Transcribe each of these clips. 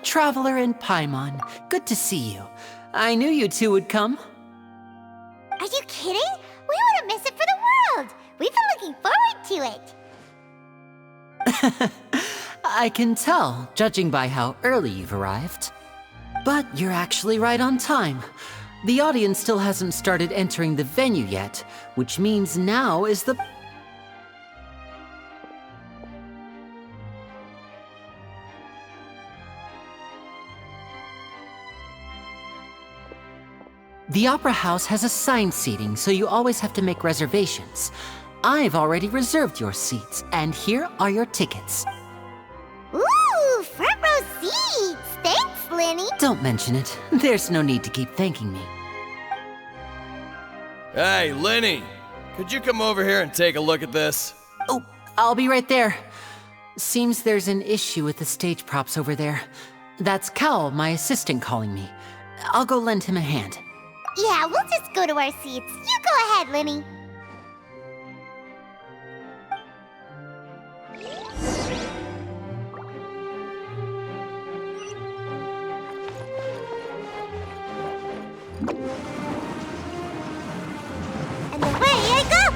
Traveler and Paimon, good to see you. I knew you two would come. Are you kidding? We wouldn't miss it for the world! We've been looking forward to it! I can tell, judging by how early you've arrived. But you're actually right on time. The audience still hasn't started entering the venue yet, which means now is the... The Opera House has assigned seating, so you always have to make reservations. I've already reserved your seats, and here are your tickets. Ooh, front row seats! Thanks, Lenny! Don't mention it. There's no need to keep thanking me. Hey, Lenny! Could you come over here and take a look at this? Oh, I'll be right there. Seems there's an issue with the stage props over there. That's Cal, my assistant, calling me. I'll go lend him a hand. Yeah, we'll just go to our seats. You go ahead, Lenny. And away I go!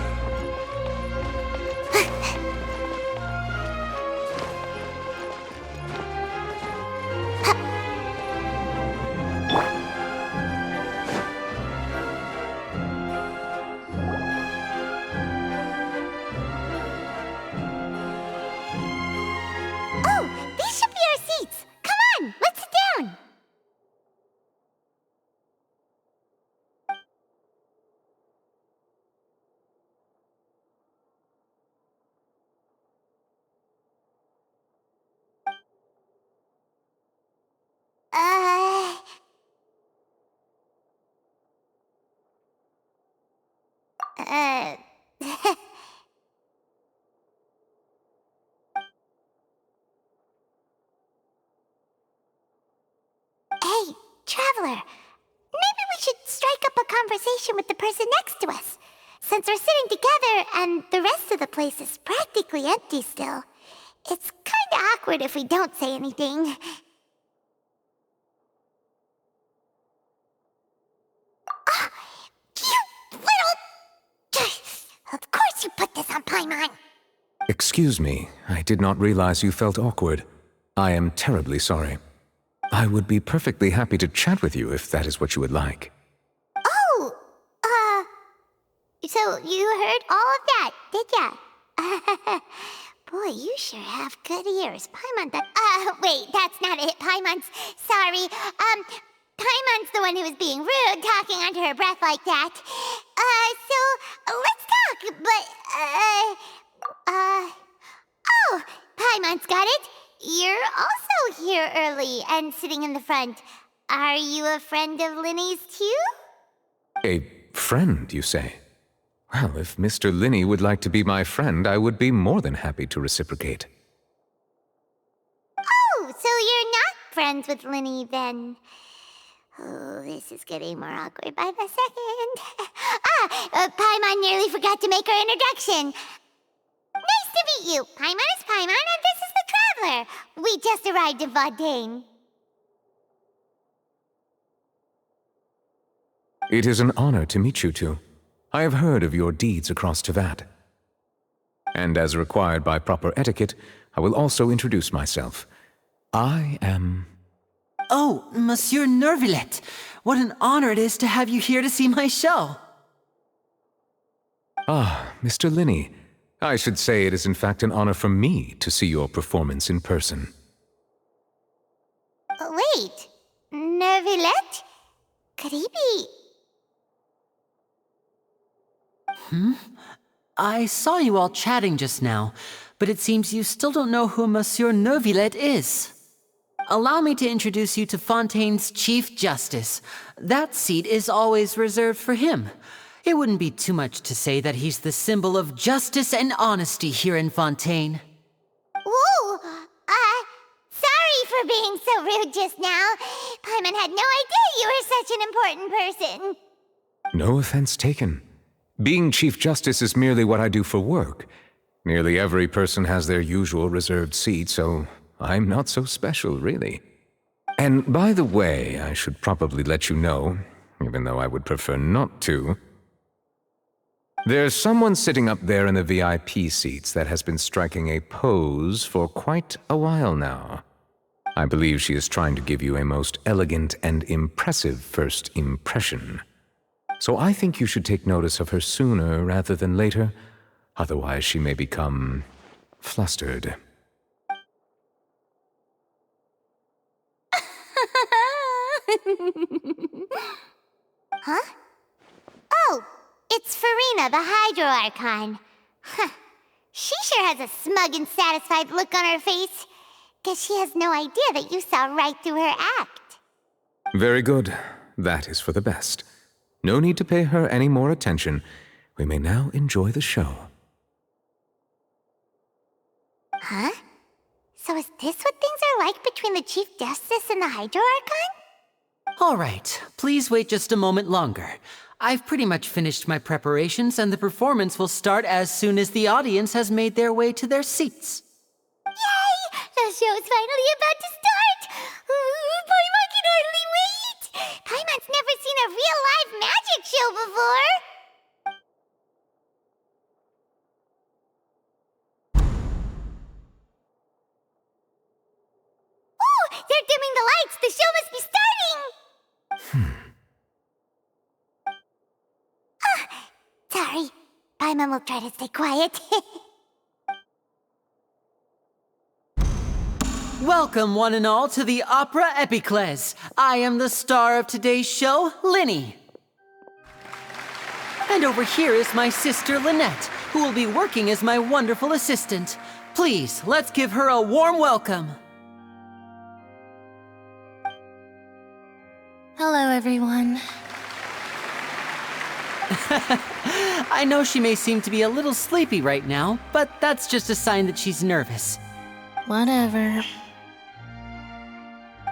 Hey, Traveler. Maybe we should strike up a conversation with the person next to us. Since we're sitting together and the rest of the place is practically empty still, it's kinda awkward if we don't say anything. You little... Of course you put this on Paimon! Excuse me, I did not realize you felt awkward. I am terribly sorry. I would be perfectly happy to chat with you if that is what you would like. Oh, so you heard all of that, did ya? Boy, you sure have good ears. Paimon's wait, that's not it. Paimon's, sorry. Paimon's the one who was being rude, talking under her breath like that. So, let's talk, but, oh, Paimon's got it. You're also here early and sitting in the front. Are you a friend of Linny's too? A friend, you say? Well, if Mr. Linny would like to be my friend, I would be more than happy to reciprocate. Oh, so you're not friends with Linny then? Oh, this is getting more awkward by the second. Paimon nearly forgot to make her introduction. Nice to meet you. Paimon is Paimon, and this is the Traveler. We just arrived in Vaudain. It is an honor to meet you two. I have heard of your deeds across Tevat. And as required by proper etiquette, I will also introduce myself. I am... Oh, Monsieur Nervillet! What an honor it is to have you here to see my show! Ah, Mr. Linny. I should say it is in fact an honor for me to see your performance in person. Wait, Nervillet? Could he be... I saw you all chatting just now, but it seems you still don't know who Monsieur Nervillet is. Allow me to introduce you to Fontaine's Chief Justice. That seat is always reserved for him. It wouldn't be too much to say that he's the symbol of justice and honesty here in Fontaine. Ooh, sorry for being so rude just now. Paimon had no idea you were such an important person. No offense taken. Being Chief Justice is merely what I do for work. Nearly every person has their usual reserved seat, so I'm not so special, really. And by the way, I should probably let you know, even though I would prefer not to. There's someone sitting up there in the VIP seats that has been striking a pose for quite a while now. I believe she is trying to give you a most elegant and impressive first impression. So I think you should take notice of her sooner rather than later, otherwise she may become flustered. Huh? Oh, it's Farina, the Hydro Archon. Huh. She sure has a smug and satisfied look on her face. Guess she has no idea that you saw right through her act. Very good. That is for the best. No need to pay her any more attention. We may now enjoy the show. Huh? So is this what things are like between the Chief Justice and the Hydro Archon? All right, please wait just a moment longer. I've pretty much finished my preparations, and the performance will start as soon as the audience has made their way to their seats. Yay! The show's finally about to start! Paimon can hardly wait! Paimon's never seen a real live magic show before! Ooh! They're dimming the lights! The show must be starting! Sorry. Paimon will try to stay quiet. Welcome, one and all, to the Opera Epiclese. I am the star of today's show, Linny. And over here is my sister, Lynette, who will be working as my wonderful assistant. Please, let's give her a warm welcome. Hello, everyone. I know she may seem to be a little sleepy right now, but that's just a sign that she's nervous. Whatever.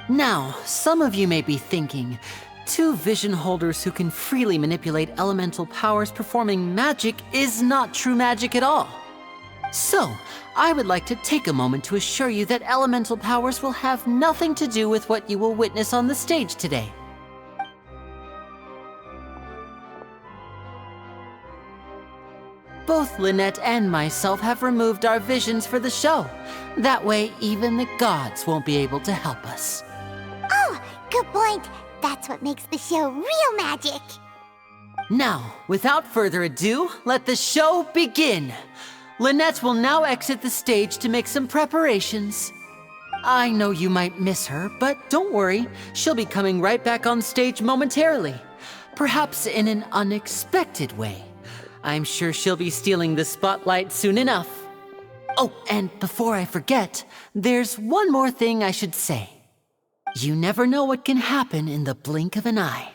Now, some of you may be thinking, two vision holders who can freely manipulate elemental powers performing magic is not true magic at all. So, I would like to take a moment to assure you that elemental powers will have nothing to do with what you will witness on the stage today. Both Lynette and myself have removed our visions for the show. That way, even the gods won't be able to help us. Oh, good point. That's what makes the show real magic. Now, without further ado, let the show begin. Lynette will now exit the stage to make some preparations. I know you might miss her, but don't worry. She'll be coming right back on stage momentarily. Perhaps in an unexpected way. I'm sure she'll be stealing the spotlight soon enough. Oh, and before I forget, there's one more thing I should say. You never know what can happen in the blink of an eye.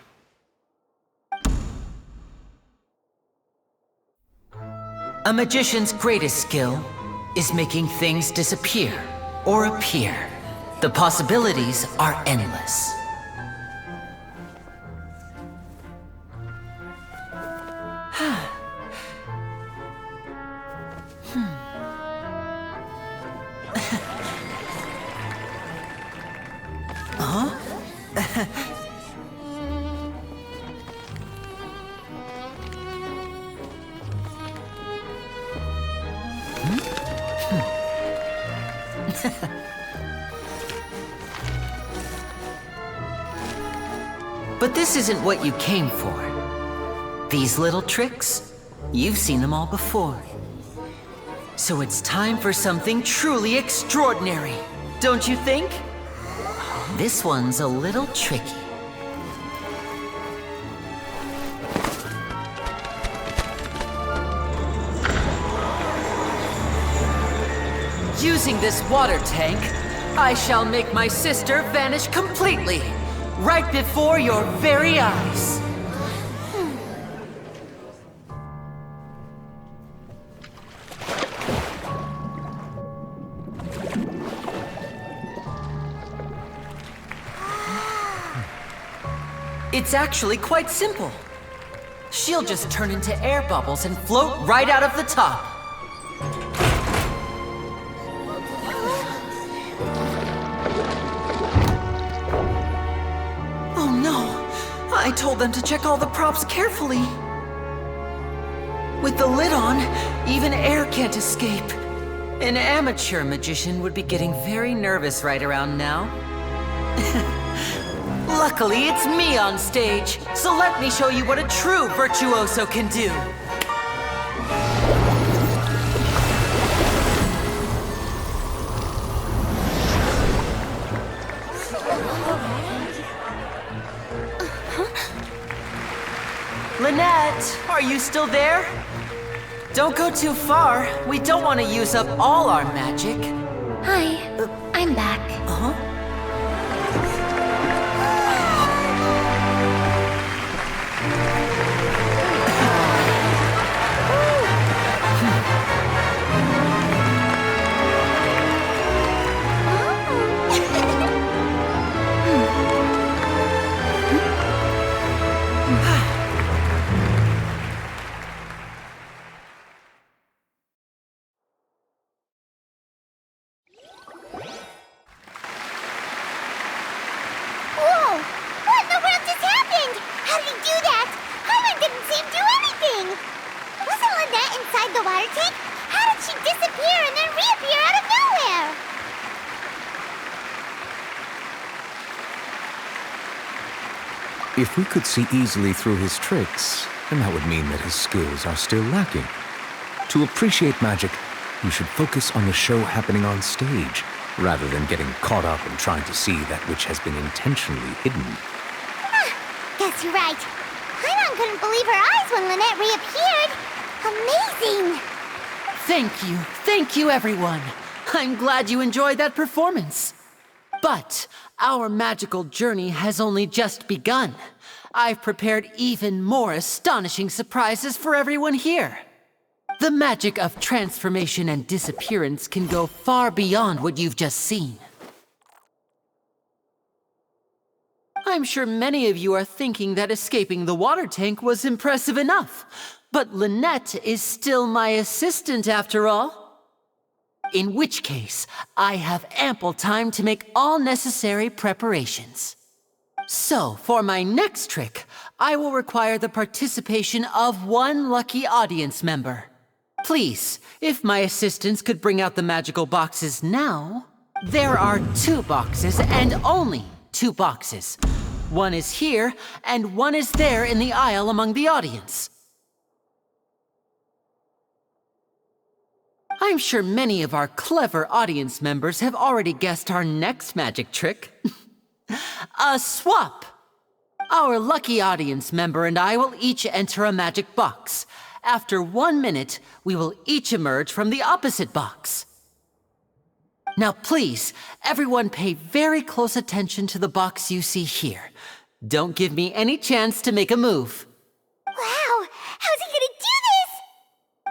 A magician's greatest skill is making things disappear or appear. The possibilities are endless. But this isn't what you came for. These little tricks, you've seen them all before. So it's time for something truly extraordinary, don't you think? This one's a little tricky. Using this water tank, I shall make my sister vanish completely, right before your very eyes. It's actually quite simple. She'll just turn into air bubbles and float right out of the top. Oh no! I told them to check all the props carefully. With the lid on, even air can't escape. An amateur magician would be getting very nervous right around now. Luckily, it's me on stage, so let me show you what a true virtuoso can do. Lynette, are you still there? Don't go too far. We don't want to use up all our magic. Hi, I'm back. Uh-huh. Whoa! What in the world just happened? How did he do that? Paimon didn't seem to do anything. Wasn't Lynette inside the water tank? How did she disappear and then reappear out of nowhere? If we could see easily through his tricks, then that would mean that his skills are still lacking. To appreciate magic, you should focus on the show happening on stage, rather than getting caught up in trying to see that which has been intentionally hidden. Guess you're right. Paimon couldn't believe her eyes when Lynette reappeared. Amazing! Thank you everyone. I'm glad you enjoyed that performance. But our magical journey has only just begun. I've prepared even more astonishing surprises for everyone here. The magic of transformation and disappearance can go far beyond what you've just seen. I'm sure many of you are thinking that escaping the water tank was impressive enough, but Lynette is still my assistant after all. In which case, I have ample time to make all necessary preparations. So, for my next trick, I will require the participation of one lucky audience member. Please, if my assistants could bring out the magical boxes now. There are 2 boxes and only 2 boxes. One is here and one is there in the aisle among the audience. I'm sure many of our clever audience members have already guessed our next magic trick. A swap! Our lucky audience member and I will each enter a magic box. After 1 minute, we will each emerge from the opposite box. Now please, everyone pay very close attention to the box you see here. Don't give me any chance to make a move. Wow! How's he gonna do this?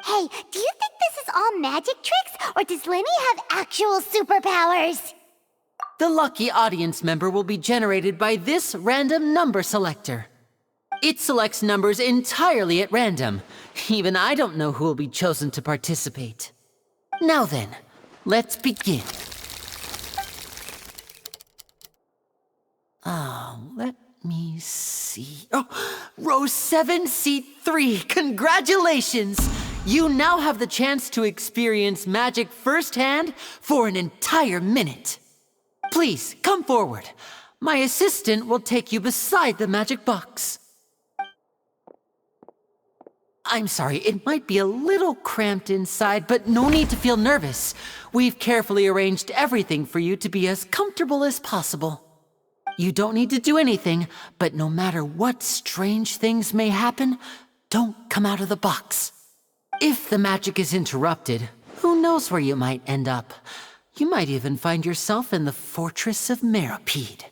Hey, do you think this is all magic tricks, or does Lenny have actual superpowers? The lucky audience member will be generated by this random number selector. It selects numbers entirely at random. Even I don't know who will be chosen to participate. Now then, let's begin. Let me see. Oh, row 7, seat 3. Congratulations! You now have the chance to experience magic firsthand for an entire minute. Please, come forward. My assistant will take you beside the magic box. I'm sorry, it might be a little cramped inside, but no need to feel nervous. We've carefully arranged everything for you to be as comfortable as possible. You don't need to do anything, but no matter what strange things may happen, don't come out of the box. If the magic is interrupted, who knows where you might end up? You might even find yourself in the Fortress of Meropide.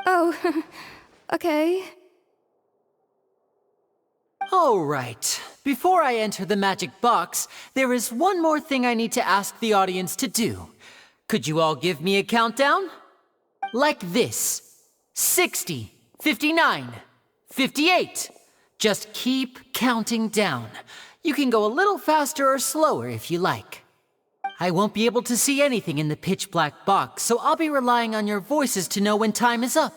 Oh, okay. All right. Before I enter the magic box, there is one more thing I need to ask the audience to do. Could you all give me a countdown? Like this. 60, 59, 58. Just keep counting down. You can go a little faster or slower if you like. I won't be able to see anything in the pitch black box, so I'll be relying on your voices to know when time is up.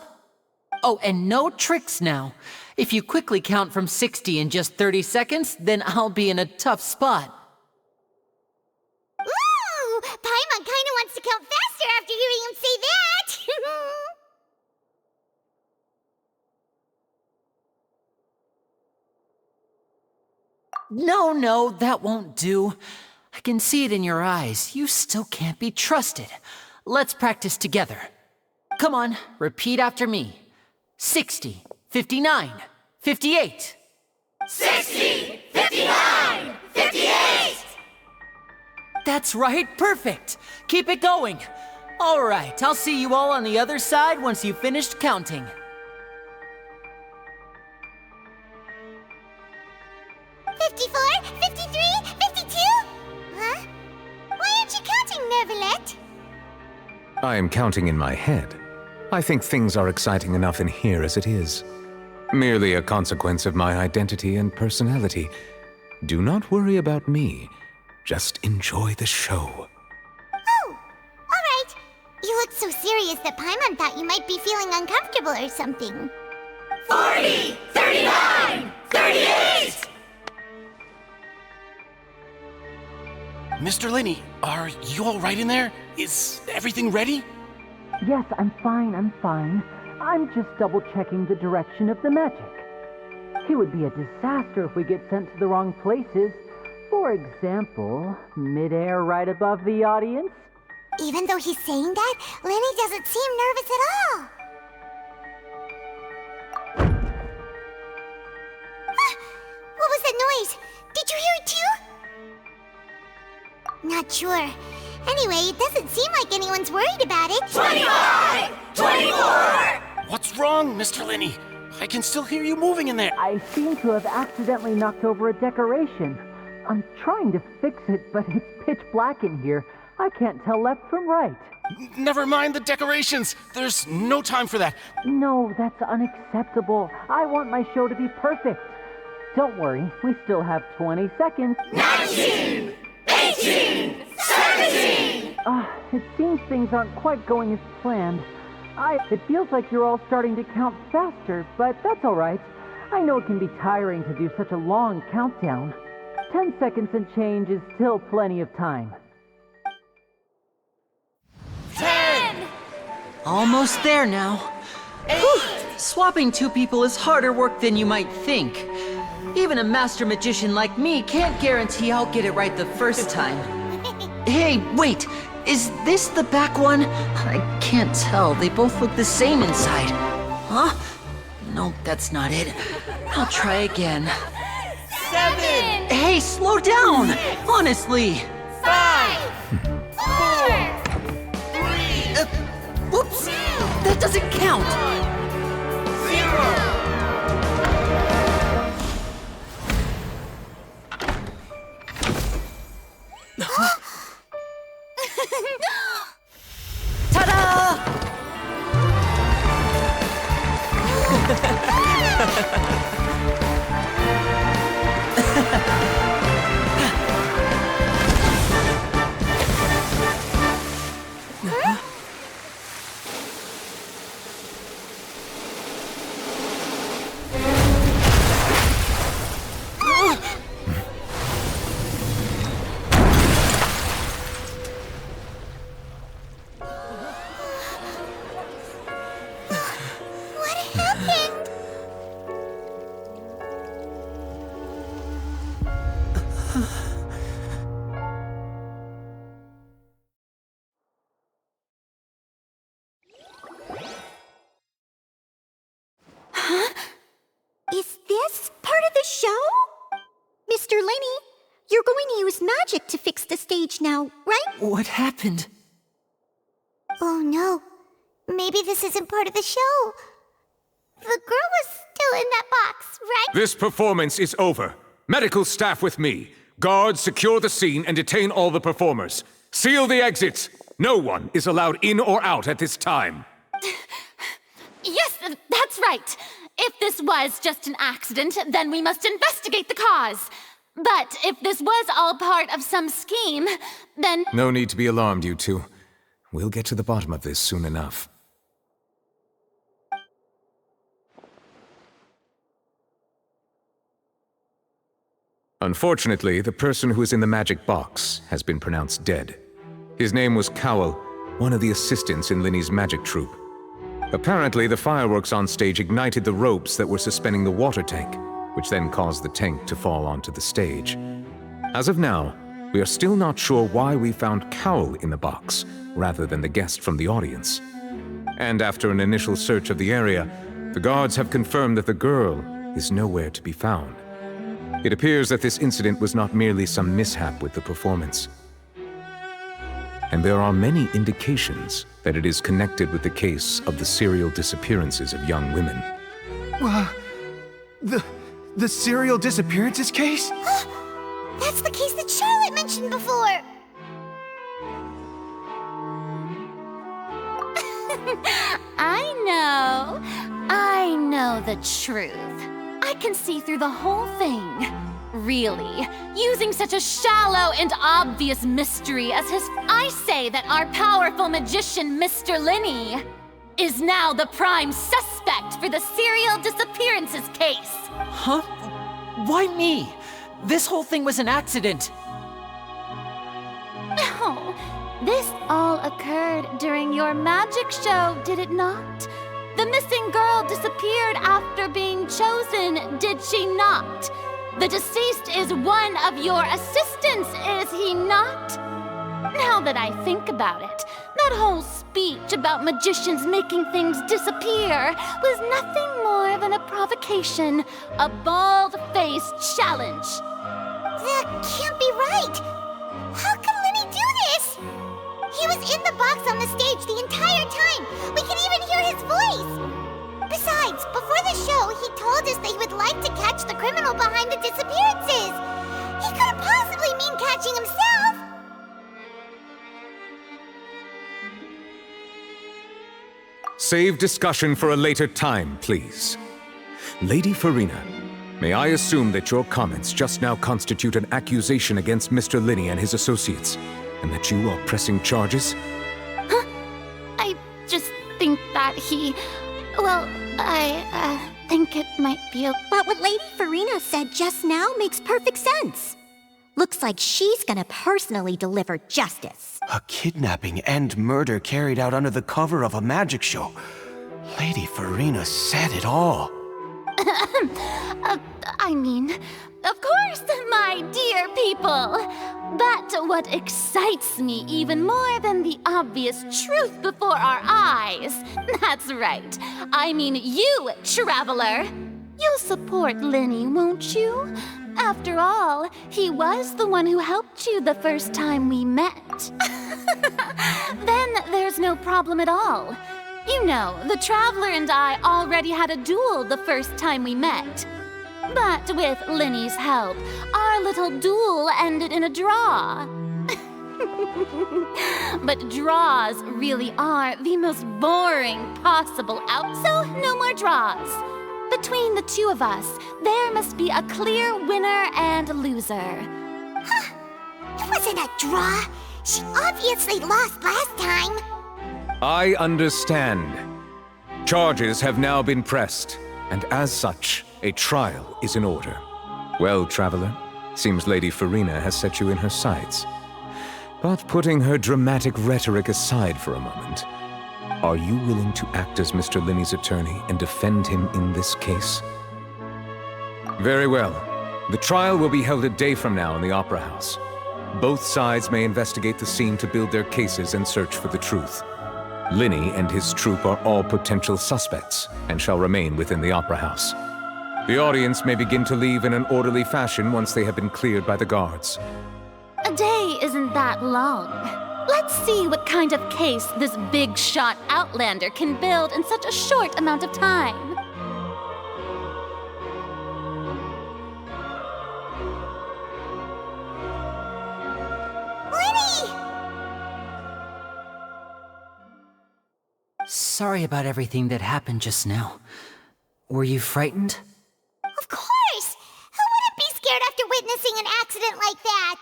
Oh, and no tricks now. If you quickly count from 60 in just 30 seconds, then I'll be in a tough spot. Ooh! Paimon kinda wants to count faster after hearing him say that! No, that won't do. I can see it in your eyes. You still can't be trusted. Let's practice together. Come on, repeat after me. 60, 59, 58. 60! 59! 58! That's right, perfect. Keep it going. All right, I'll see you all on the other side once you've finished counting. 54, 53, 52? Huh? Why aren't you counting, Neverlet? I am counting in my head. I think things are exciting enough in here as it is. Merely a consequence of my identity and personality. Do not worry about me. Just enjoy the show. Oh, alright. You look so serious that Paimon thought you might be feeling uncomfortable or something. 40, 39, 38! Mr. Linney, are you all right in there? Is everything ready? Yes, I'm fine. I'm just double-checking the direction of the magic. It would be a disaster if we get sent to the wrong places. For example, midair right above the audience. Even though he's saying that, Lenny doesn't seem nervous at all. What was that noise? Did you hear it too? Not sure. Anyway, it doesn't seem like anyone's worried about it. 25! 24! What's wrong, Mr. Linney? I can still hear you moving in there. I seem to have accidentally knocked over a decoration. I'm trying to fix it, but it's pitch black in here. I can't tell left from right. Never mind the decorations. There's no time for that. No, that's unacceptable. I want my show to be perfect. Don't worry, we still have 20 seconds. 19! 18! 17! It seems things aren't quite going as planned. It feels like you're all starting to count faster, but that's all right. I know it can be tiring to do such a long countdown. 10 seconds and change is still plenty of time. 10! Almost there now. Whew. Swapping two people is harder work than you might think. Even a master magician like me can't guarantee I'll get it right the first time. Hey, wait! Is this the back one? I can't tell. They both look the same inside. Huh? No, that's not it. I'll try again. 7! Hey, slow down! Honestly! 5! 4! 3! Whoops! That doesn't count! 0! Ta-da! What happened? Is this part of the show? Mr. Linney, you're going to use magic to fix the stage now, right? What happened? Oh no. Maybe this isn't part of the show. The girl was still in that box, right? This performance is over. Medical staff with me. Guards, secure the scene and detain all the performers. Seal the exits. No one is allowed in or out at this time. Yes, that's right. If this was just an accident, then we must investigate the cause. But if this was all part of some scheme, then... No need to be alarmed, you two. We'll get to the bottom of this soon enough. Unfortunately, the person who is in the magic box has been pronounced dead. His name was Cowell, one of the assistants in Linny's magic troupe. Apparently, the fireworks on stage ignited the ropes that were suspending the water tank, which then caused the tank to fall onto the stage. As of now, we are still not sure why we found Cowell in the box, rather than the guest from the audience. And after an initial search of the area, the guards have confirmed that the girl is nowhere to be found. It appears that this incident was not merely some mishap with the performance. And there are many indications that it is connected with the case of the serial disappearances of young women. The serial disappearances case? That's the case that Charlotte mentioned before! I know the truth. I can see through the whole thing. Really, using such a shallow and obvious mystery as his... I say that our powerful magician, Mr. Linny, is now the prime suspect for the serial disappearances case. Huh? Why me? This whole thing was an accident. Oh, this all occurred during your magic show, did it not? The missing girl disappeared after being chosen, did she not? The deceased is one of your assistants, is he not? Now that I think about it, that whole speech about magicians making things disappear was nothing more than a provocation, a bald-faced challenge. That can't be right! How could Linny do this? He was in the box on the stage the entire time! We could even hear his voice! Besides, before the show, he told us that he would like to catch the criminal behind the disappearances! He couldn't possibly mean catching himself! Save discussion for a later time, please. Lady Farina, may I assume that your comments just now constitute an accusation against Mr. Linny and his associates, and that you are pressing charges? Huh? I just think that he... Well, I think it might be a... But what Lady Farina said just now makes perfect sense. Looks like she's gonna personally deliver justice. A kidnapping and murder carried out under the cover of a magic show. Lady Farina said it all. I mean, of course, my dear people. But what excites me even more than the obvious truth before our eyes, that's right, I mean you, Traveler. You'll support Linny, won't you? After all, he was the one who helped you the first time we met. Then there's no problem at all. You know, the Traveler and I already had a duel the first time we met. But with Linny's help, our little duel ended in a draw. But draws really are the most boring possible out, so no more draws. Between the two of us, there must be a clear winner and loser. Huh? It wasn't a draw. She obviously lost last time. I understand. Charges have now been pressed, and as such, a trial is in order. Well, Traveler, seems Lady Farina has set you in her sights. But putting her dramatic rhetoric aside for a moment, are you willing to act as Mr. Linny's attorney and defend him in this case? Very well. The trial will be held a day from now in the Opera House. Both sides may investigate the scene to build their cases and search for the truth. Linny and his troupe are all potential suspects and shall remain within the Opera House. The audience may begin to leave in an orderly fashion once they have been cleared by the guards. A day isn't that long. Let's see what kind of case this big-shot Outlander can build in such a short amount of time. Linny! sorry about everything that happened just now. Were you frightened? Of course! Who wouldn't be scared after witnessing an accident like that?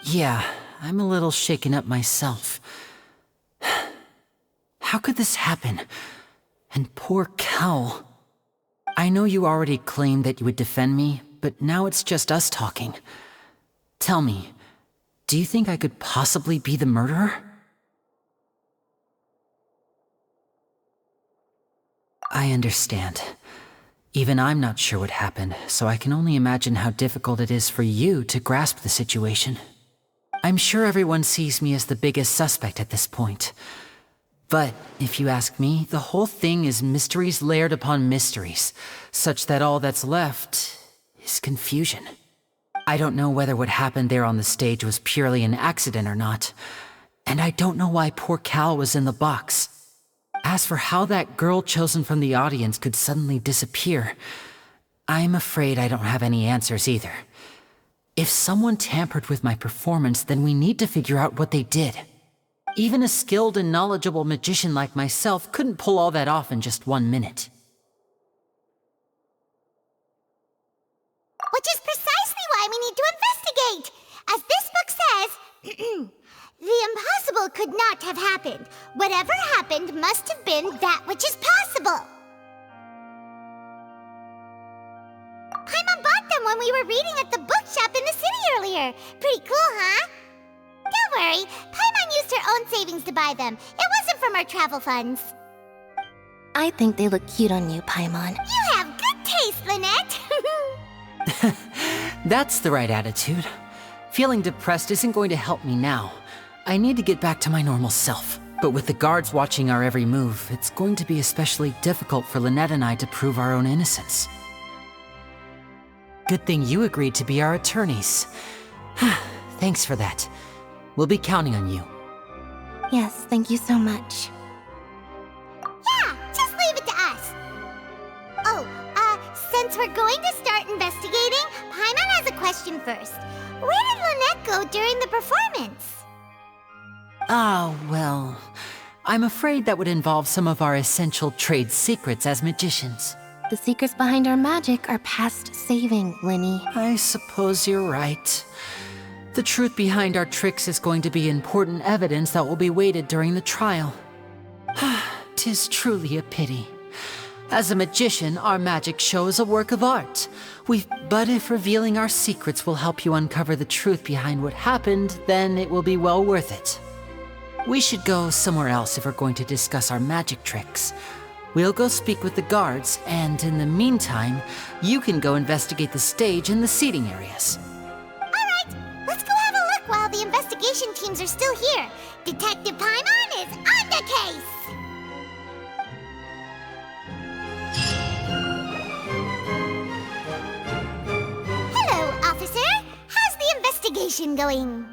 Yeah, I'm a little shaken up myself. How could this happen? And poor Cal. I know you already claimed that you would defend me, but now it's just us talking. Tell me, do you think I could possibly be the murderer? I understand. Even I'm not sure what happened, so I can only imagine how difficult it is for you to grasp the situation. I'm sure everyone sees me as the biggest suspect at this point. But if you ask me, the whole thing is mysteries layered upon mysteries, such that all that's left is confusion. I don't know whether what happened there on the stage was purely an accident or not, and I don't know why poor Cal was in the box. As for how that girl chosen from the audience could suddenly disappear, I'm afraid I don't have any answers either. If someone tampered with my performance, then we need to figure out what they did. Even a skilled and knowledgeable magician like myself couldn't pull all that off in just 1 minute. Which is precisely why we need to investigate! As this book says, the impossible could not have happened. Whatever happened must have been that which is possible. Paimon bought them when we were reading at the bookshop in the city earlier. Pretty cool, huh? Don't worry, Paimon used her own savings to buy them. It wasn't from our travel funds. I think they look cute on you, Paimon. You have good taste, Lynette! That's the right attitude. Feeling depressed isn't going to help me now. I need to get back to my normal self. But with the guards watching our every move, it's going to be especially difficult for Lynette and I to prove our own innocence. Good thing you agreed to be our attorneys. Thanks for that. We'll be counting on you. Yes, thank you so much. Yeah, just leave it to us. Oh, since we're going to start investigating, Paimon has a question first. Where did Lynette go during the performance? Well, I'm afraid that would involve some of our essential trade secrets as magicians. The secrets behind our magic are past saving, Linny. I suppose you're right. The truth behind our tricks is going to be important evidence that will be weighted during the trial. 'Tis truly a pity. As a magician, our magic show is a work of art. But if revealing our secrets will help you uncover the truth behind what happened, then it will be well worth it. We should go somewhere else if we're going to discuss our magic tricks. We'll go speak with the guards, and in the meantime, you can go investigate the stage and the seating areas. Alright, let's go have a look while the investigation teams are still here. Detective Paimon is on the case! Hello, officer. How's the investigation going?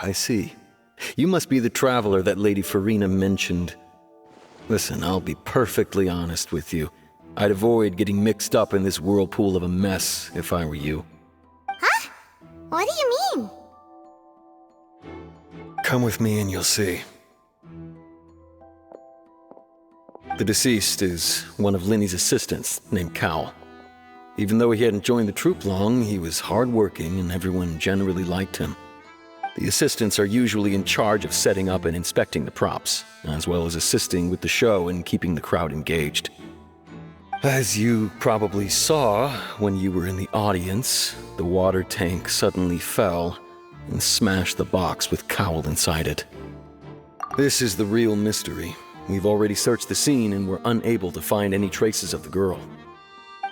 I see. You must be the traveler that Lady Farina mentioned. Listen, I'll be perfectly honest with you. I'd avoid getting mixed up in this whirlpool of a mess if I were you. Huh? What do you mean? Come with me and you'll see. The deceased is one of Linny's assistants, named Cal. Even though he hadn't joined the troupe long, he was hardworking and everyone generally liked him. The assistants are usually in charge of setting up and inspecting the props, as well as assisting with the show and keeping the crowd engaged. As you probably saw when you were in the audience, the water tank suddenly fell and smashed the box with Cowl inside it. This is the real mystery. We've already searched the scene and were unable to find any traces of the girl.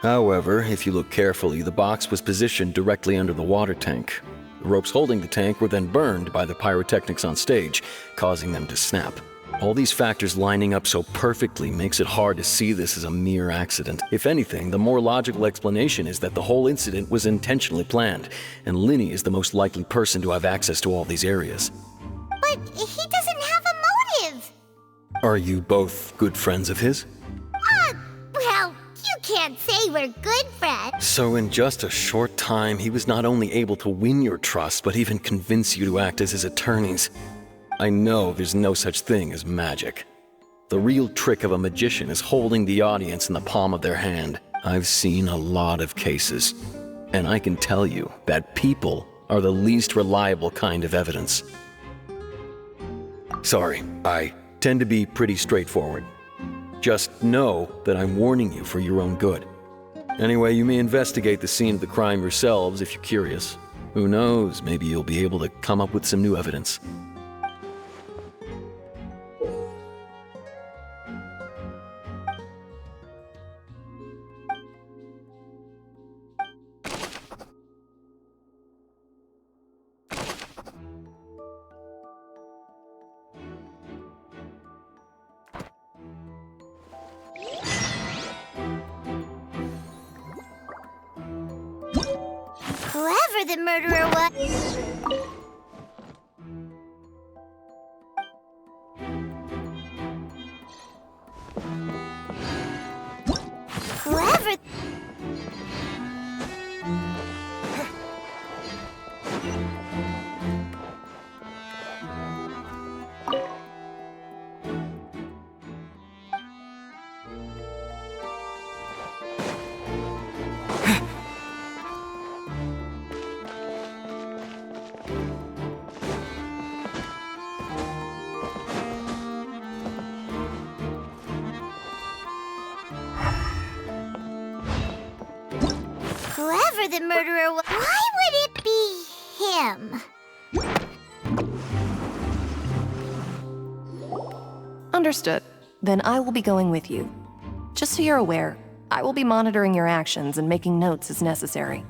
However, if you look carefully, the box was positioned directly under the water tank. The ropes holding the tank were then burned by the pyrotechnics on stage, causing them to snap. All these factors lining up so perfectly makes it hard to see this as a mere accident. If anything, the more logical explanation is that the whole incident was intentionally planned, and Linny is the most likely person to have access to all these areas. But he doesn't have a motive. Are you both good friends of his? Well, you can't say we're good friends. So in just a short time, he was not only able to win your trust, but even convince you to act as his attorneys. I know there's no such thing as magic. The real trick of a magician is holding the audience in the palm of their hand. I've seen a lot of cases, and I can tell you that people are the least reliable kind of evidence. Sorry, I tend to be pretty straightforward. Just know that I'm warning you for your own good. Anyway, you may investigate the scene of the crime yourselves if you're curious. Who knows, maybe you'll be able to come up with some new evidence. Whoever the murderer was... Whoever... Whoever the murderer was... Why would it be him? Understood. Then I will be going with you. Just so you're aware, I will be monitoring your actions and making notes as necessary.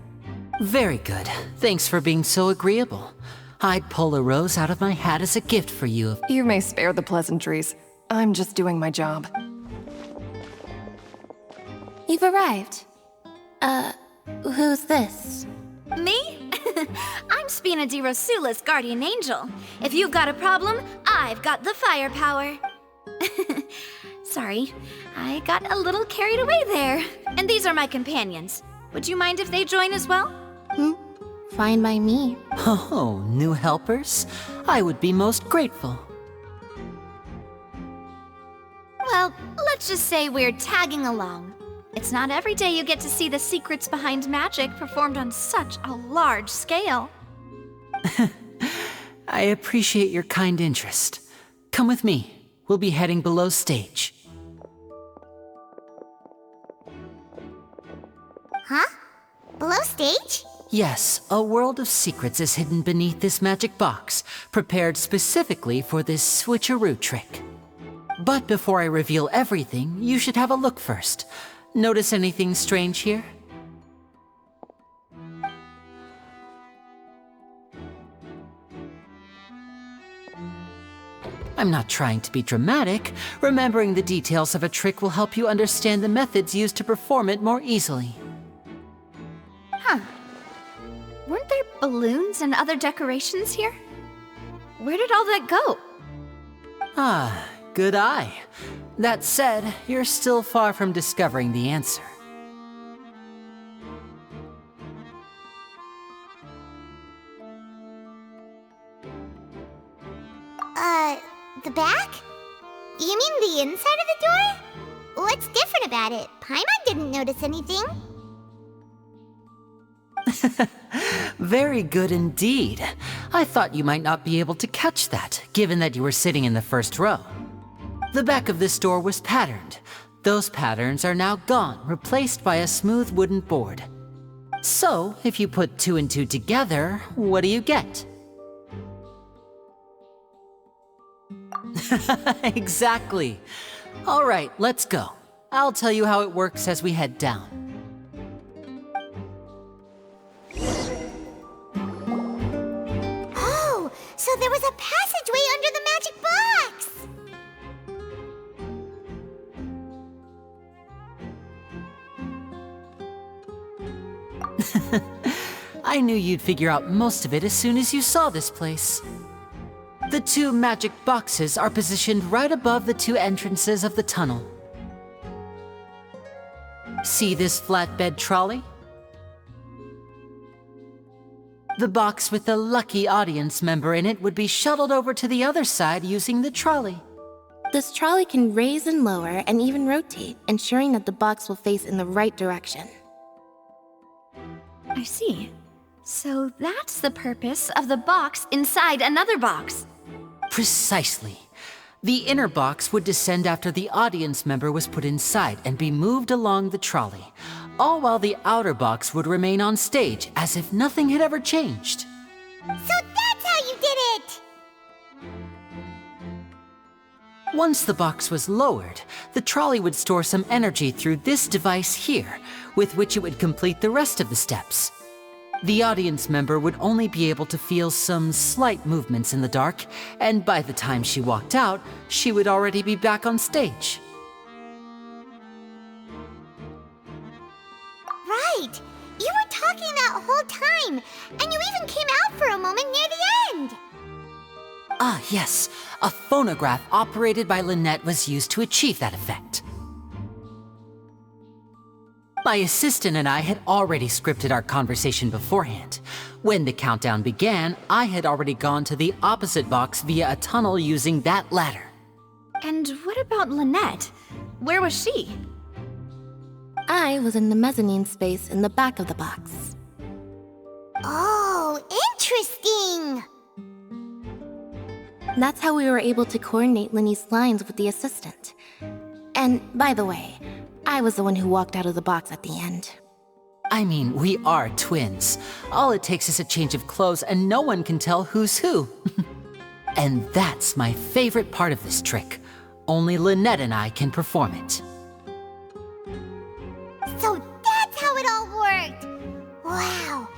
Very good. Thanks for being so agreeable. I'd pull a rose out of my hat as a gift for you. You may spare the pleasantries. I'm just doing my job. You've arrived. Who's this? Me? I'm Spina di Rosula's guardian angel. If you've got a problem, I've got the firepower. Sorry, I got a little carried away there. And these are my companions. Would you mind if they join as well? Fine by me. Oh, new helpers? I would be most grateful. Well, let's just say we're tagging along. It's not every day you get to see the secrets behind magic performed on such a large scale. I appreciate your kind interest. Come with me. We'll be heading below stage. Huh? Below stage? Yes, a world of secrets is hidden beneath this magic box, prepared specifically for this switcheroo trick. But before I reveal everything, you should have a look first. Notice anything strange here? I'm not trying to be dramatic. Remembering the details of a trick will help you understand the methods used to perform it more easily. Huh. Weren't there balloons and other decorations here? Where did all that go? Ah, good eye. That said, you're still far from discovering the answer. The back? You mean the inside of the door? What's different about it? Paimon didn't notice anything. Very good indeed. I thought you might not be able to catch that, given that you were sitting in the first row. The back of this door was patterned. Those patterns are now gone, replaced by a smooth wooden board. So, if you put 2 and 2 together, what do you get? Exactly. All right, let's go. I'll tell you how it works as we head down. Oh, so there was a passageway under the magic box! I knew you'd figure out most of it as soon as you saw this place. The 2 magic boxes are positioned right above the 2 entrances of the tunnel. See this flatbed trolley? The box with the lucky audience member in it would be shuttled over to the other side using the trolley. This trolley can raise and lower and even rotate, ensuring that the box will face in the right direction. I see. So that's the purpose of the box inside another box. Precisely. The inner box would descend after the audience member was put inside and be moved along the trolley, all while the outer box would remain on stage as if nothing had ever changed. So that's how you did it! Once the box was lowered, the trolley would store some energy through this device here, with which it would complete the rest of the steps. The audience member would only be able to feel some slight movements in the dark, and by the time she walked out, she would already be back on stage. Right! You were talking that whole time, and you even came out for a moment near the end! Ah, yes. A phonograph operated by Lynette was used to achieve that effect. My assistant and I had already scripted our conversation beforehand. When the countdown began, I had already gone to the opposite box via a tunnel using that ladder. And what about Lynette? Where was she? I was in the mezzanine space in the back of the box. Oh, interesting! That's how we were able to coordinate Linny's lines with the assistant. And, by the way, I was the one who walked out of the box at the end. I mean, we are twins. All it takes is a change of clothes and no one can tell who's who. And that's my favorite part of this trick. Only Lynette and I can perform it. So that's how it all worked! Wow!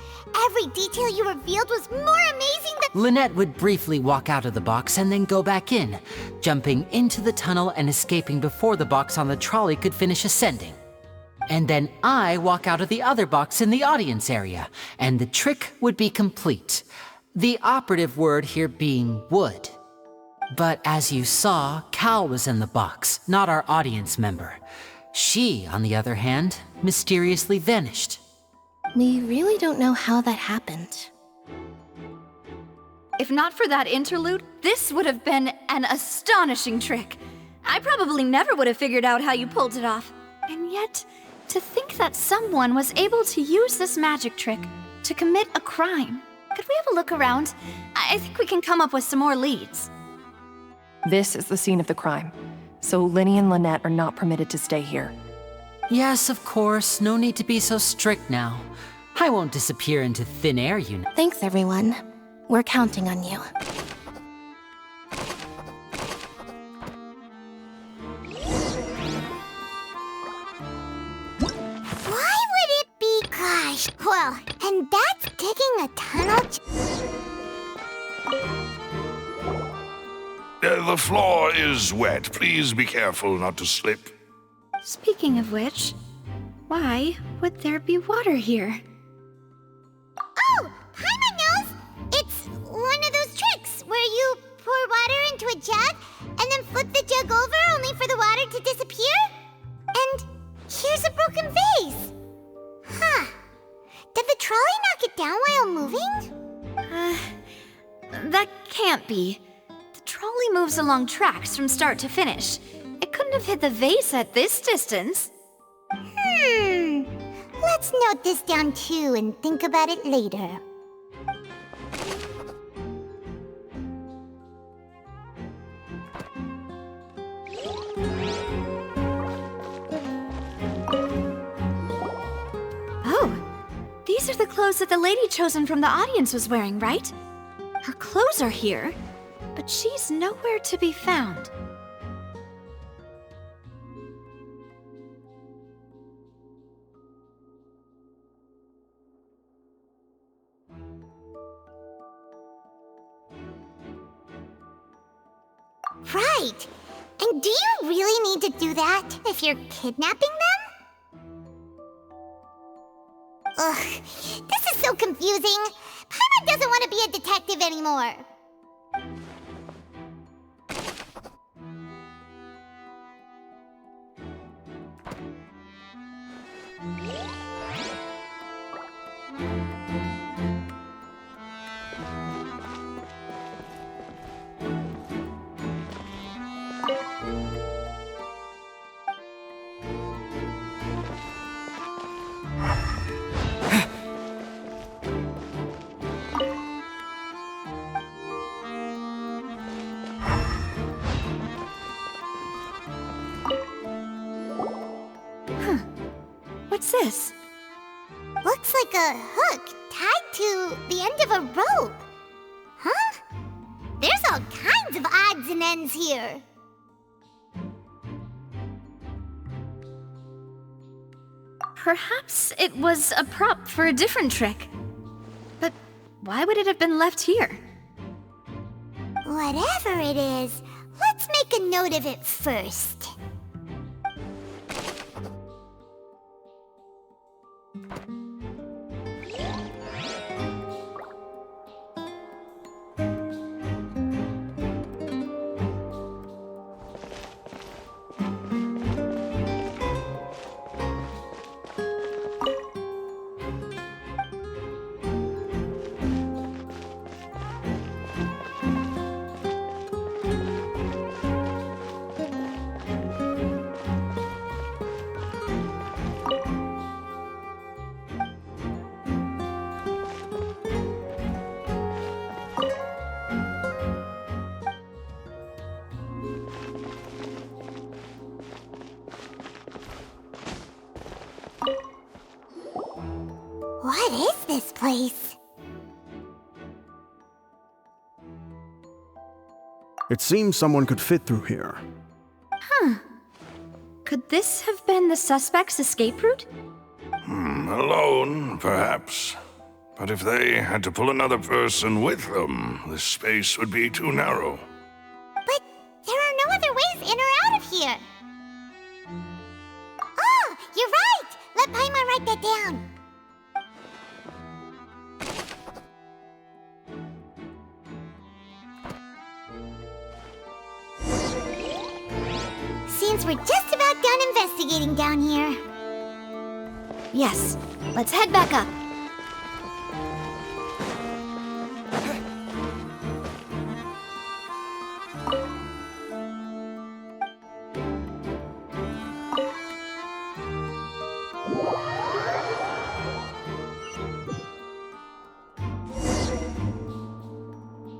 Every detail you revealed was more amazing than— Lynette would briefly walk out of the box and then go back in, jumping into the tunnel and escaping before the box on the trolley could finish ascending. And then I walk out of the other box in the audience area, and the trick would be complete. The operative word here being would. But as you saw, Cal was in the box, not our audience member. She, on the other hand, mysteriously vanished. We really don't know how that happened. If not for that interlude, this would have been an astonishing trick. I probably never would have figured out how you pulled it off. And yet, to think that someone was able to use this magic trick to commit a crime. Could we have a look around? I think we can come up with some more leads. This is the scene of the crime, so Linny and Lynette are not permitted to stay here. Yes, of course. No need to be so strict now. I won't disappear into thin air, you know. Thanks, everyone. We're counting on you. Why would it be? Gosh, well, and that's digging a tunnel. The floor is wet. Please be careful not to slip. Speaking of which, why would there be water here? Oh, Paimon knows! It's one of those tricks where you pour water into a jug and then flip the jug over only for the water to disappear? And here's a broken vase! Huh. Did the trolley knock it down while moving? That can't be. The trolley moves along tracks from start to finish. It couldn't have hit the vase at this distance. Let's note this down too and think about it later. Oh, these are the clothes that the lady chosen from the audience was wearing, right? Her clothes are here, but she's nowhere to be found. Right! And do you really need to do that if you're kidnapping them? Ugh, this is so confusing. Paimon doesn't want to be a detective anymore. What's this? Looks like a hook tied to the end of a rope. Huh? There's all kinds of odds and ends here. Perhaps it was a prop for a different trick. But why would it have been left here? Whatever it is, let's make a note of it first. What is this place? It seems someone could fit through here. Huh. Could this have been the suspect's escape route? Alone, perhaps. But if they had to pull another person with them, the space would be too narrow. But there are no other ways in or out of here. Oh, you're right! Let Paimon write that down. Seems we're just about done investigating down here. Yes, let's head back up.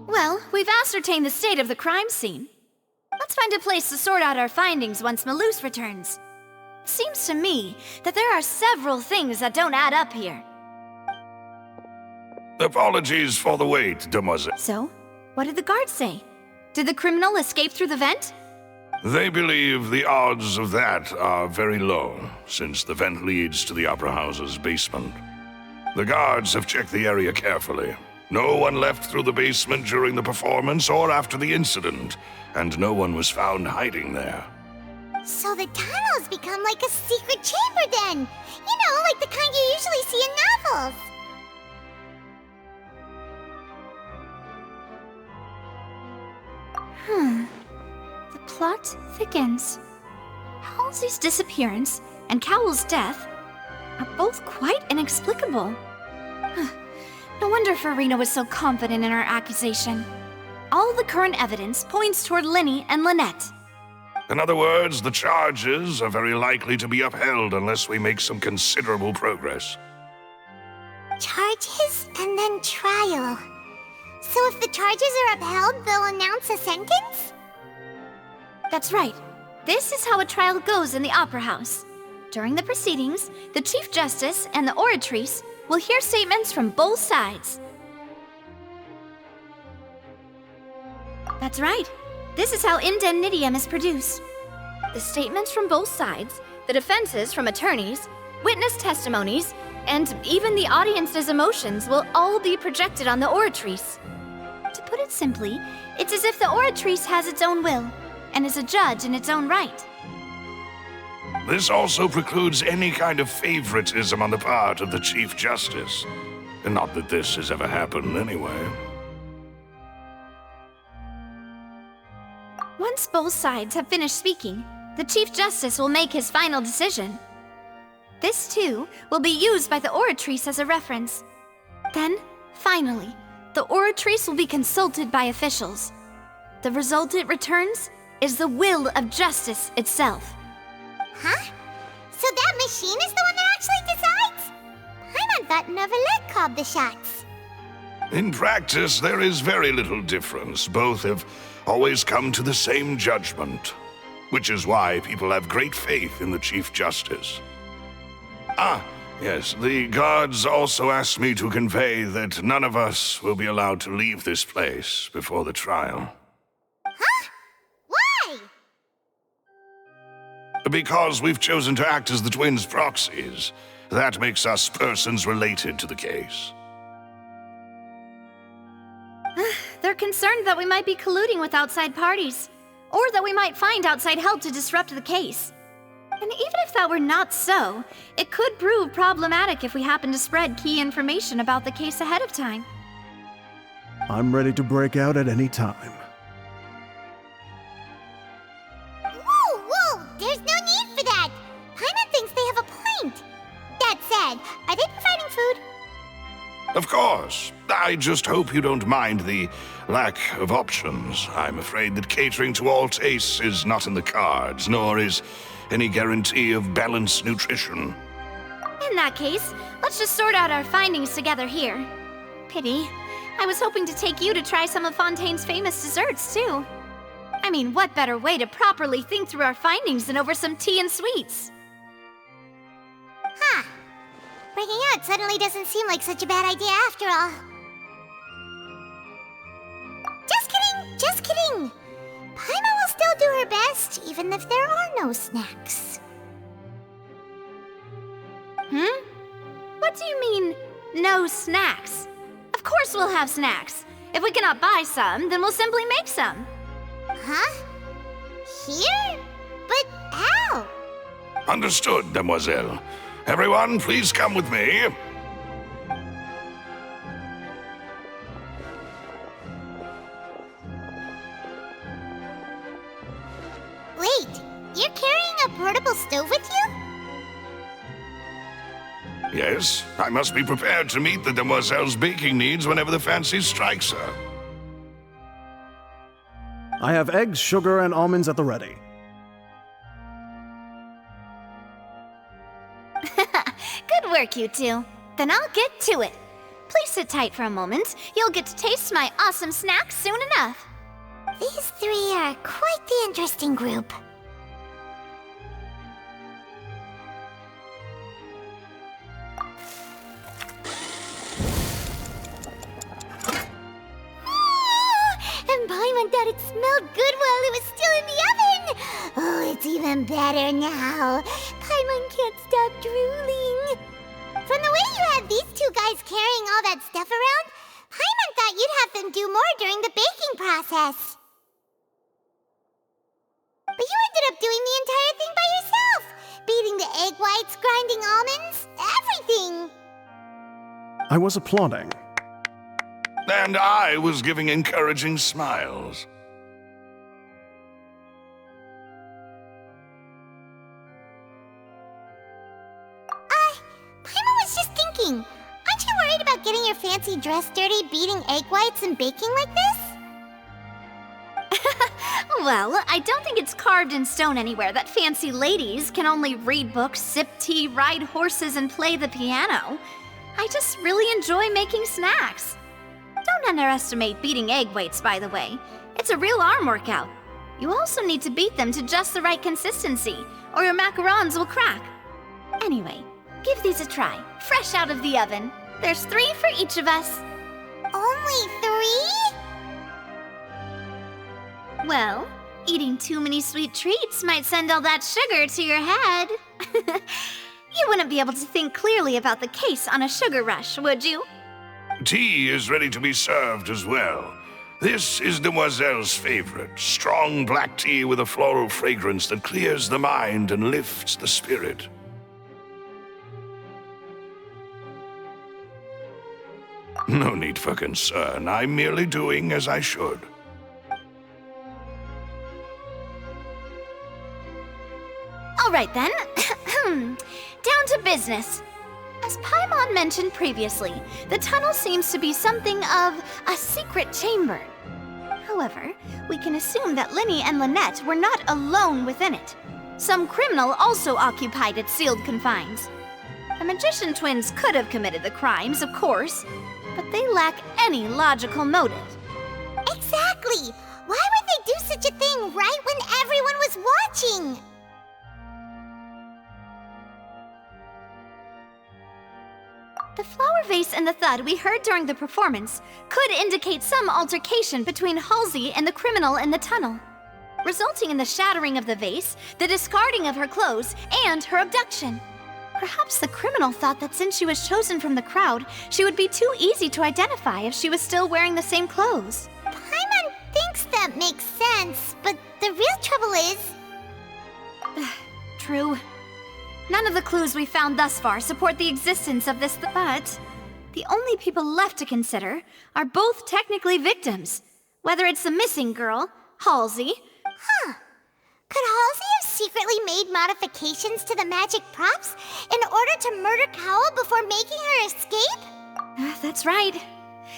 Well, we've ascertained the state of the crime scene. Let's find a place to sort out our findings once Malus returns. Seems to me that there are several things that don't add up here. Apologies for the wait, demoiselle. So, what did the guards say? Did the criminal escape through the vent? They believe the odds of that are very low, since the vent leads to the Opera House's basement. The guards have checked the area carefully. No one left through the basement during the performance or after the incident, and no one was found hiding there. So the tunnels become like a secret chamber then! You know, like the kind you usually see in novels! The plot thickens. Halsey's disappearance and Cowell's death are both quite inexplicable. No wonder Farina was so confident in her accusation. All the current evidence points toward Linny and Lynette. In other words, the charges are very likely to be upheld unless we make some considerable progress. Charges and then trial. So if the charges are upheld, they'll announce a sentence? That's right. This is how a trial goes in the Opera House. During the proceedings, the Chief Justice and the Oratrice will hear statements from both sides. That's right. This is how indemnitium is produced. The statements from both sides, the defenses from attorneys, witness testimonies, and even the audience's emotions will all be projected on the Oratrice. To put it simply, it's as if the Oratrice has its own will, and is a judge in its own right. This also precludes any kind of favoritism on the part of the Chief Justice. And not that this has ever happened anyway. Once both sides have finished speaking, the Chief Justice will make his final decision. This, too, will be used by the Oratrice as a reference. Then, finally, the Oratrice will be consulted by officials. The result it returns is the will of justice itself. Huh? So that machine is the one that actually decides? Paimon thought Neuvillette called the shots. In practice, there is very little difference. Both have always come to the same judgment, which is why people have great faith in the Chief Justice. Ah, yes, the guards also asked me to convey that none of us will be allowed to leave this place before the trial. Huh? Why? Because we've chosen to act as the twins' proxies. That makes us persons related to the case. They're concerned that we might be colluding with outside parties, or that we might find outside help to disrupt the case. And even if that were not so, it could prove problematic if we happen to spread key information about the case ahead of time. I'm ready to break out at any time. Whoa, whoa! There's no need for that! Paimon thinks they have a point. That said, are they providing food? Of course. I just hope you don't mind the lack of options. I'm afraid that catering to all tastes is not in the cards, nor is any guarantee of balanced nutrition. In that case, let's just sort out our findings together here. Pity. I was hoping to take you to try some of Fontaine's famous desserts, too. I mean, what better way to properly think through our findings than over some tea and sweets? Huh. Breaking out suddenly doesn't seem like such a bad idea after all. Just kidding! Just kidding! Paimon will still do her best, even if there are no snacks. What do you mean, no snacks? Of course we'll have snacks. If we cannot buy some, then we'll simply make some. Huh? Here? But how? Understood, Demoiselle. Everyone, please come with me. Wait, you're carrying a portable stove with you? Yes, I must be prepared to meet the Demoiselle's baking needs whenever the fancy strikes her. I have eggs, sugar, and almonds at the ready. Good work, you two. Then I'll get to it. Please sit tight for a moment. You'll get to taste my awesome snacks soon enough. These three are quite the interesting group. And Paimon thought it smelled good while it was still in the oven! Oh, it's even better now. Paimon can't stop drooling. From the way you had these two guys carrying all that stuff around, Paimon thought you'd have them do more during the baking process. But you ended up doing the entire thing by yourself! Beating the egg whites, grinding almonds, everything! I was applauding. And I was giving encouraging smiles. Paimon was just thinking, aren't you worried about getting your fancy dress dirty beating egg whites and baking like this? Well, I don't think it's carved in stone anywhere that fancy ladies can only read books, sip tea, ride horses, and play the piano. I just really enjoy making snacks. Don't underestimate beating egg whites, by the way. It's a real arm workout. You also need to beat them to just the right consistency, or your macarons will crack. Anyway, give these a try, fresh out of the oven. There's 3 for each of us. Only 3? Well, eating too many sweet treats might send all that sugar to your head. You wouldn't be able to think clearly about the case on a sugar rush, would you? Tea is ready to be served as well. This is Demoiselle's favorite, strong black tea with a floral fragrance that clears the mind and lifts the spirit. No need for concern. I'm merely doing as I should. All right then. down to business. As Paimon mentioned previously, the tunnel seems to be something of a secret chamber. However, we can assume that Linny and Lynette were not alone within it. Some criminal also occupied its sealed confines. The magician twins could have committed the crimes, of course, but they lack any logical motive. Exactly! Why would they do such a thing right when everyone was watching? The flower vase and the thud we heard during the performance could indicate some altercation between Halsey and the criminal in the tunnel, resulting in the shattering of the vase, the discarding of her clothes, and her abduction. Perhaps the criminal thought that since she was chosen from the crowd, she would be too easy to identify if she was still wearing the same clothes. Paimon thinks that makes sense, but the real trouble is... True. None of the clues we found thus far support the existence of this, but the only people left to consider are both technically victims, whether it's the missing girl, Halsey. Huh. Could Halsey have secretly made modifications to the magic props in order to murder Cowell before making her escape? That's right.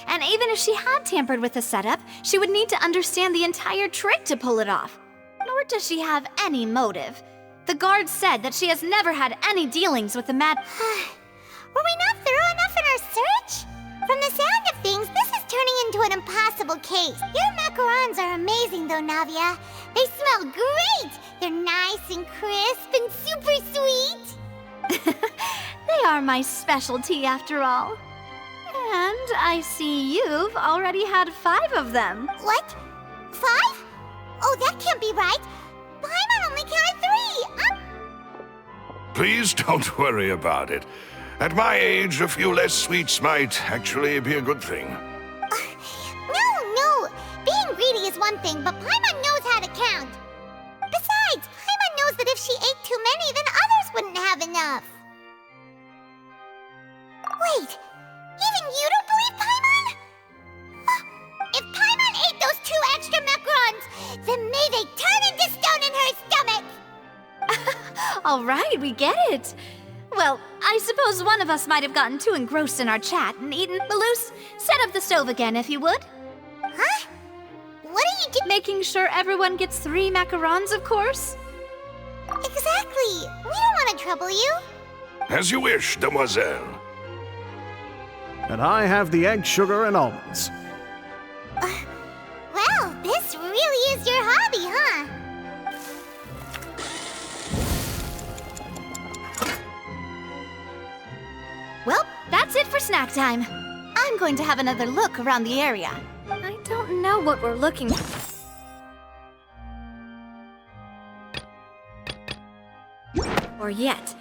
And even if she had tampered with the setup, she would need to understand the entire trick to pull it off. Nor does she have any motive. The guard said that she has never had any dealings with the Were we not thorough enough in our search? From the sound of things, this is turning into an impossible case. Your macarons are amazing though, Navia. They smell great! They're nice and crisp and super sweet! They are my specialty after all. And I see you've already had 5 of them. What? 5? Oh, that can't be right. Paimon only counted 3! Please don't worry about it. At my age, a few less sweets might actually be a good thing. No! Being greedy is one thing, but Paimon knows how to count. Besides, Paimon knows that if she ate too many, then others wouldn't have enough. Wait, even you don't believe Paimon? If Paimon ate those 2 extra macarons, then may they turn into stone in her stomach! All right, we get it. Well, I suppose one of us might have gotten too engrossed in our chat and eaten. Malus, set up the stove again if you would. Huh? What are you doing? Making sure everyone gets 3 macarons, of course. Exactly. We don't want to trouble you. As you wish, demoiselle. And I have the egg, sugar, and almonds. Well, this really is your hobby, huh? Well, that's it for snack time. I'm going to have another look around the area. I don't know what we're looking for. Or yet,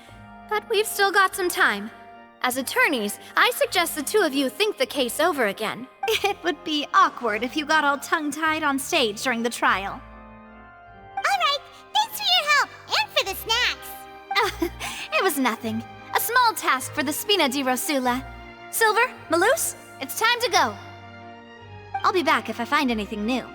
but we've still got some time. As attorneys, I suggest the 2 of you think the case over again. It would be awkward if you got all tongue-tied on stage during the trial. Alright, thanks for your help, and for the snacks. It was nothing. A small task for the Spina di Rosula. Silver, Malus, it's time to go. I'll be back if I find anything new.